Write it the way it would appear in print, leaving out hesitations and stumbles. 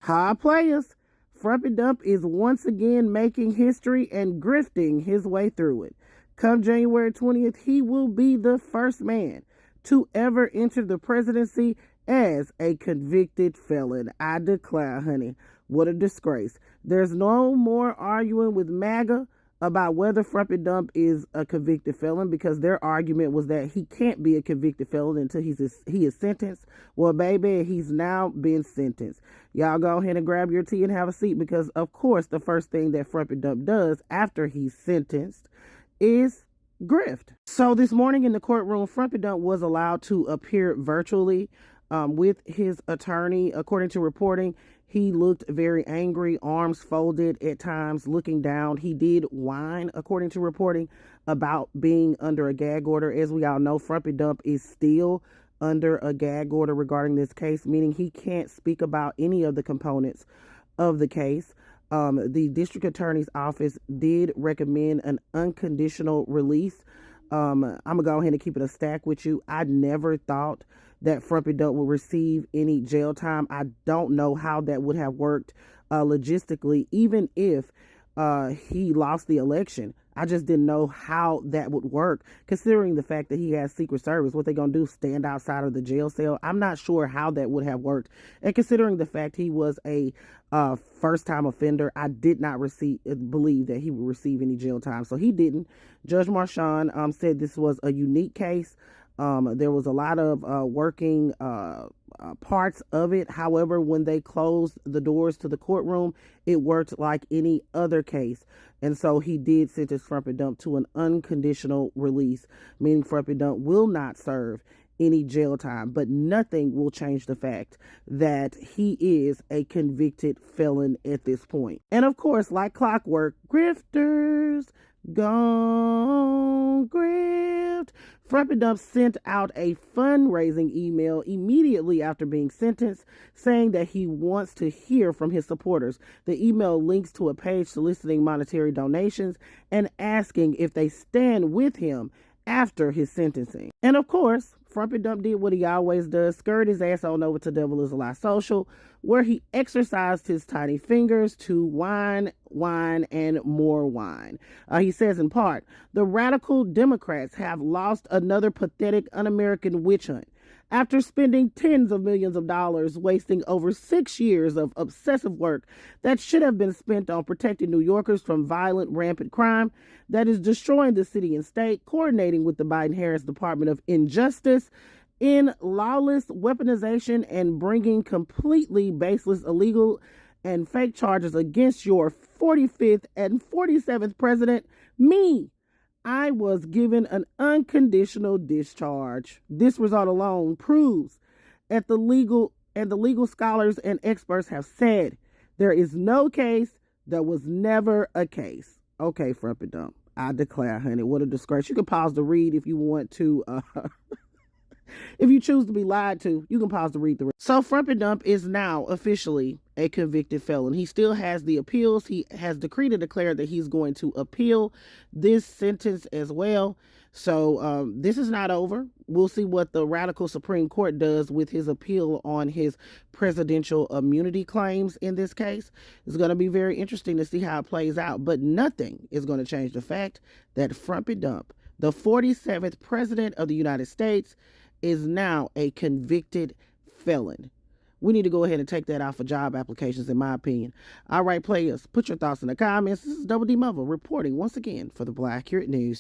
Hi, players. Frumpy Dump is once again making history and grifting his way through it. Come January 20th, he will be the first man to ever enter the presidency as a convicted felon. I declare, honey, what a disgrace. There's no more arguing with MAGA about whether Frumpy Dump is a convicted felon, because their argument was that he can't be a convicted felon until he is sentenced. Well, baby, he's now been sentenced. Y'all go ahead and grab your tea and have a seat, because of course the first thing that Frumpy Dump does after he's sentenced is grift. So this morning in the courtroom, Frumpy Dump was allowed to appear virtually with his attorney. According to reporting, he looked very angry, arms folded at times, looking down. He did whine, according to reporting, about being under a gag order. As we all know, Frumpy Dump is still under a gag order regarding this case, meaning he can't speak about any of the components of the case. The district attorney's office did recommend an unconditional release. I'm gonna go ahead and keep it a stack with you. I never thought that Frumpy Dump would receive any jail time. I don't know how that would have worked logistically, even if he lost the election. I just didn't know how that would work, considering the fact that he has Secret Service. What they gonna do, stand outside of the jail cell? I'm not sure how that would have worked. And considering the fact he was a first-time offender, I did not believe that he would receive any jail time. So he didn't. Judge Marchand said this was a unique case. There was a lot of working parts of it. However, when they closed the doors to the courtroom, it worked like any other case. And so he did sentence Frumpy Dump to an unconditional release, meaning Frumpy Dump will not serve any jail time, but nothing will change the fact that he is a convicted felon at this point. And of course, like clockwork, grifters gone grift. Frumpy Dump sent out a fundraising email immediately after being sentenced, saying that he wants to hear from his supporters. The email links to a page soliciting monetary donations and asking if they stand with him after his sentencing. And of course, Frumpy Dump did what he always does, scurried his ass on over to Devil Is a Lie Social, where he exercised his tiny fingers to whine, and more wine. He says in part, the radical Democrats have lost another pathetic un-American witch hunt. After spending tens of millions of dollars, wasting over 6 years of obsessive work that should have been spent on protecting New Yorkers from violent, rampant crime that is destroying the city and state, coordinating with the Biden-Harris Department of Injustice in lawless weaponization and bringing completely baseless, illegal, and fake charges against your 45th and 47th president, me. I was given an unconditional discharge. This result alone proves that the legal scholars and experts have said there is no case that was never a case. Okay, Frumpy Dump, I declare, honey, what a disgrace. You can pause to read if you want to. If you choose to be lied to, you can pause to read the rest. So Frumpy Dump is now officially a convicted felon. He still has the appeals. He has decreed and declared that he's going to appeal this sentence as well. So this is not over. We'll see what the radical Supreme Court does with his appeal on his presidential immunity claims in this case. It's going to be very interesting to see how it plays out. But nothing is going to change the fact that Frumpy Dump, the 47th president of the United States, is now a convicted felon. We need to go ahead and take that out for job applications, in my opinion. All right, players, put your thoughts in the comments. This is Double D Mother reporting once again for the Black Accurate News.